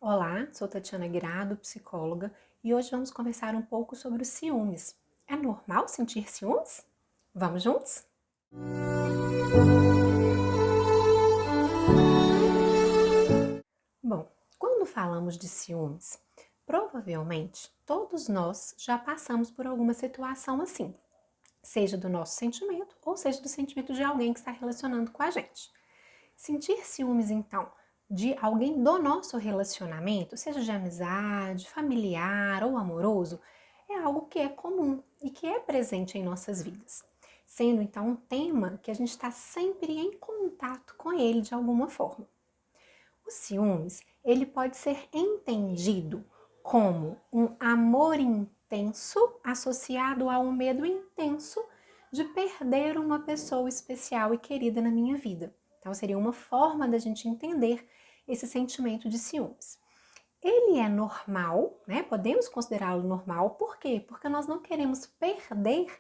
Olá, sou Tatiana Guirado, psicóloga, e hoje vamos conversar um pouco sobre os ciúmes. É normal sentir ciúmes? Vamos juntos? Bom, quando falamos de ciúmes, provavelmente todos nós já passamos por alguma situação assim, seja do nosso sentimento ou seja do sentimento de alguém que está relacionando com a gente. Sentir ciúmes, então, de alguém do nosso relacionamento, seja de amizade, familiar ou amoroso, é algo que é comum e que é presente em nossas vidas, sendo então um tema que a gente está sempre em contato com ele de alguma forma. O ciúmes, ele pode ser entendido como um amor intenso associado a um medo intenso de perder uma pessoa especial e querida na minha vida. Então, seria uma forma da gente entender esse sentimento de ciúmes. Ele é normal, né? Podemos considerá-lo normal, por quê? Porque nós não queremos perder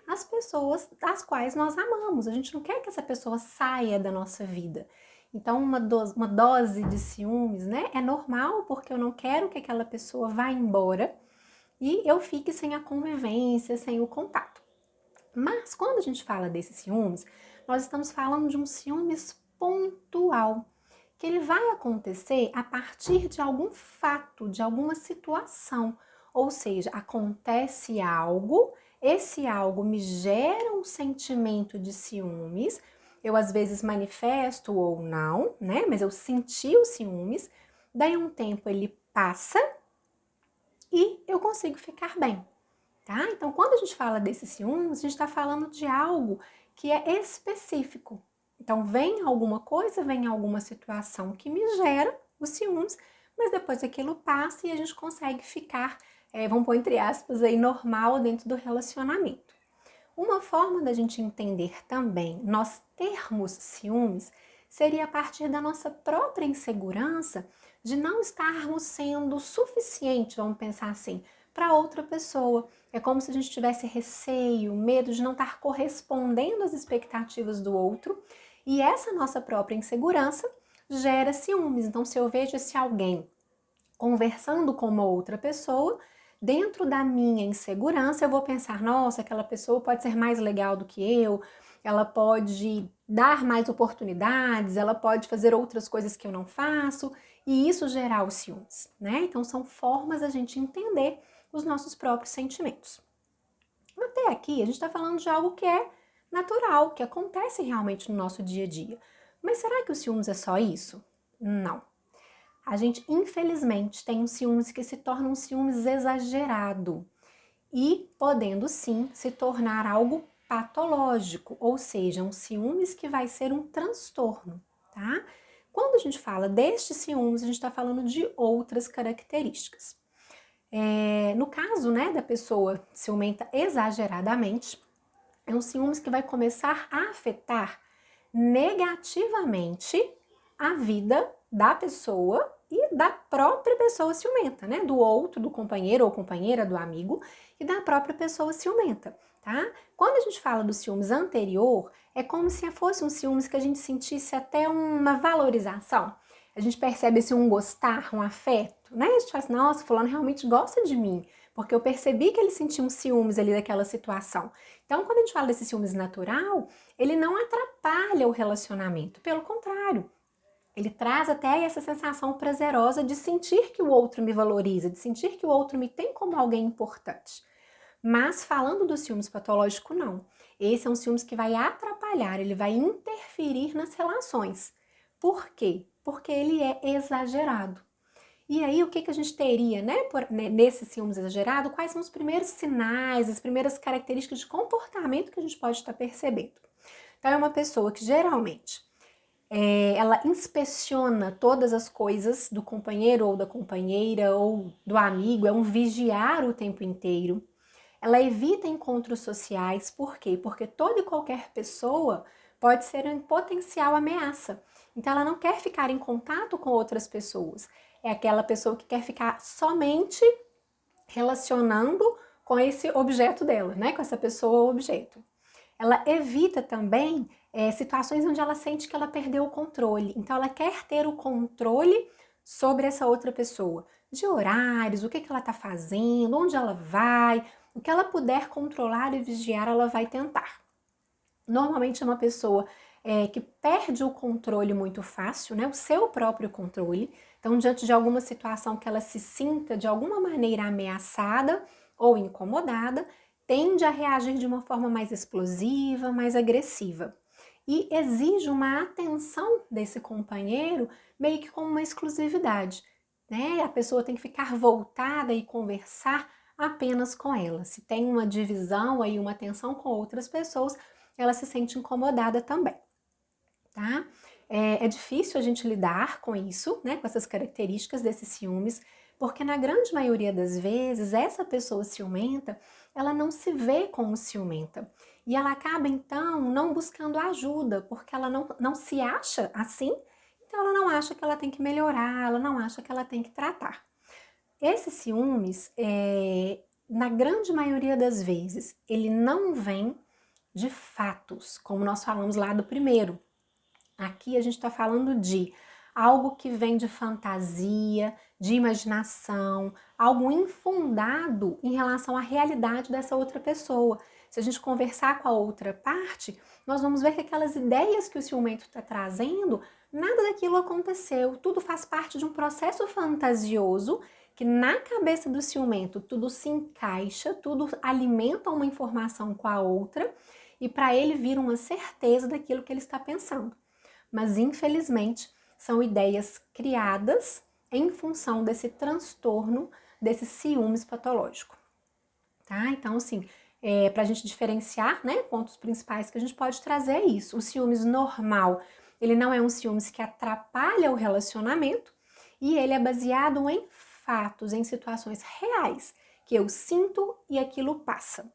as pessoas das quais nós amamos. A gente não quer que essa pessoa saia da nossa vida. Então, uma dose de ciúmes, né? É normal, porque eu não quero que aquela pessoa vá embora e eu fique sem a convivência, sem o contato. Mas quando a gente fala desses ciúmes, nós estamos falando de um ciúmes pontual, que ele vai acontecer a partir de algum fato, de alguma situação. Ou seja, acontece algo, esse algo me gera um sentimento de ciúmes, eu às vezes manifesto ou não, né? Mas eu senti os ciúmes, daí um tempo ele passa e eu consigo ficar bem. Tá? Então, quando a gente fala desses ciúmes, a gente está falando de algo que é específico. Então, vem alguma coisa, vem alguma situação que me gera os ciúmes, mas depois aquilo passa e a gente consegue ficar, vamos pôr entre aspas, aí, normal dentro do relacionamento. Uma forma da gente entender também nós termos ciúmes seria a partir da nossa própria insegurança de não estarmos sendo suficiente, vamos pensar assim, para outra pessoa. É como se a gente tivesse receio, medo de não estar correspondendo às expectativas do outro, e essa nossa própria insegurança gera ciúmes. Então, se eu vejo esse alguém conversando com uma outra pessoa, dentro da minha insegurança, eu vou pensar: nossa, aquela pessoa pode ser mais legal do que eu, ela pode dar mais oportunidades, ela pode fazer outras coisas que eu não faço, e isso gerar os ciúmes, né? Então, são formas da gente entender os nossos próprios sentimentos. Até aqui, a gente está falando de algo que é natural, que acontece realmente no nosso dia a dia. Mas será que o ciúmes é só isso? Não. A gente, infelizmente, tem um ciúmes que se torna um ciúmes exagerado e podendo sim se tornar algo patológico, ou seja, um ciúmes que vai ser um transtorno, tá? Quando a gente fala destes ciúmes, a gente está falando de outras características. No caso, né, da pessoa ciumenta exageradamente, é um ciúmes que vai começar a afetar negativamente a vida da pessoa e da própria pessoa ciumenta, né? Do outro, do companheiro ou companheira, do amigo e da própria pessoa ciumenta, tá? Quando a gente fala do ciúmes anterior, é como se fosse um ciúmes que a gente sentisse até uma valorização. A gente percebe esse um gostar, um afeto, né? A gente fala assim, nossa, fulano realmente gosta de mim, porque eu percebi que ele sentia um ciúmes ali daquela situação. Então, quando a gente fala desse ciúmes natural, ele não atrapalha o relacionamento, pelo contrário, ele traz até essa sensação prazerosa de sentir que o outro me valoriza, de sentir que o outro me tem como alguém importante. Mas falando do ciúmes patológico, não. Esse é um ciúmes que vai atrapalhar, ele vai interferir nas relações. Por quê? Porque ele é exagerado. E aí, o que, que a gente teria, né, nesse ciúmes exagerado? Quais são os primeiros sinais, as primeiras características de comportamento que a gente pode estar percebendo? Então, é uma pessoa que geralmente ela inspeciona todas as coisas do companheiro ou da companheira ou do amigo, é um vigiar o tempo inteiro. Ela evita encontros sociais, por quê? Porque toda e qualquer pessoa pode ser uma potencial ameaça. Então ela não quer ficar em contato com outras pessoas. É aquela pessoa que quer ficar somente relacionando com esse objeto dela, né? Com essa pessoa ou objeto. Ela evita também situações onde ela sente que ela perdeu o controle. Então ela quer ter o controle sobre essa outra pessoa, de horários, o que ela está fazendo, onde ela vai, o que ela puder controlar e vigiar, ela vai tentar. Normalmente é uma pessoa que perde o controle muito fácil, né? O seu próprio controle. Então, diante de alguma situação que ela se sinta de alguma maneira ameaçada ou incomodada, tende a reagir de uma forma mais explosiva, mais agressiva. E exige uma atenção desse companheiro meio que como uma exclusividade, né? A pessoa tem que ficar voltada e conversar apenas com ela. Se tem uma divisão aí, uma tensão com outras pessoas, ela se sente incomodada também, tá? É difícil a gente lidar com isso, né, com essas características desses ciúmes, porque na grande maioria das vezes, essa pessoa ciumenta, ela não se vê como ciumenta. E ela acaba, então, não buscando ajuda, porque ela não se acha assim, então ela não acha que ela tem que melhorar, ela não acha que ela tem que tratar. Esses ciúmes, na grande maioria das vezes, ele não vem de fatos, como nós falamos lá do primeiro. Aqui a gente está falando de algo que vem de fantasia, de imaginação, algo infundado em relação à realidade dessa outra pessoa. Se a gente conversar com a outra parte, nós vamos ver que aquelas ideias que o ciumento está trazendo, nada daquilo aconteceu, tudo faz parte de um processo fantasioso que na cabeça do ciumento tudo se encaixa, tudo alimenta uma informação com a outra e para ele vira uma certeza daquilo que ele está pensando. Mas infelizmente são ideias criadas em função desse transtorno, desse ciúmes patológico, tá? Então, assim, para a gente diferenciar, né, pontos principais que a gente pode trazer é isso. O ciúmes normal, ele não é um ciúmes que atrapalha o relacionamento e ele é baseado em fatos, em situações reais, que eu sinto e aquilo passa.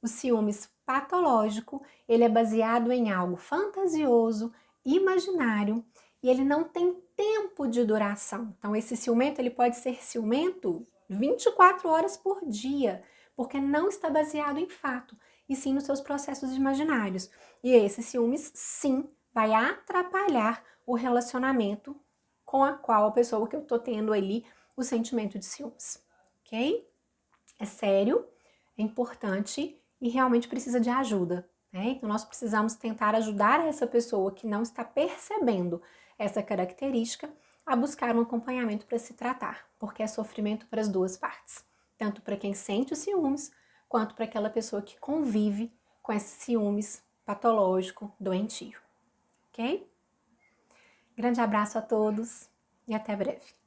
O ciúmes patológico, ele é baseado em algo fantasioso, imaginário, e ele não tem tempo de duração. Então, esse ciumento, ele pode ser ciumento 24 horas por dia, porque não está baseado em fato, e sim nos seus processos imaginários. E esse ciúmes, sim, vai atrapalhar o relacionamento com a qual a pessoa que eu tô tendo ali o sentimento de ciúmes, ok? É sério, é importante e realmente precisa de ajuda, né? Então nós precisamos tentar ajudar essa pessoa que não está percebendo essa característica a buscar um acompanhamento para se tratar, porque é sofrimento para as duas partes, tanto para quem sente os ciúmes, quanto para aquela pessoa que convive com esse ciúmes patológico, doentio, ok? Grande abraço a todos e até breve.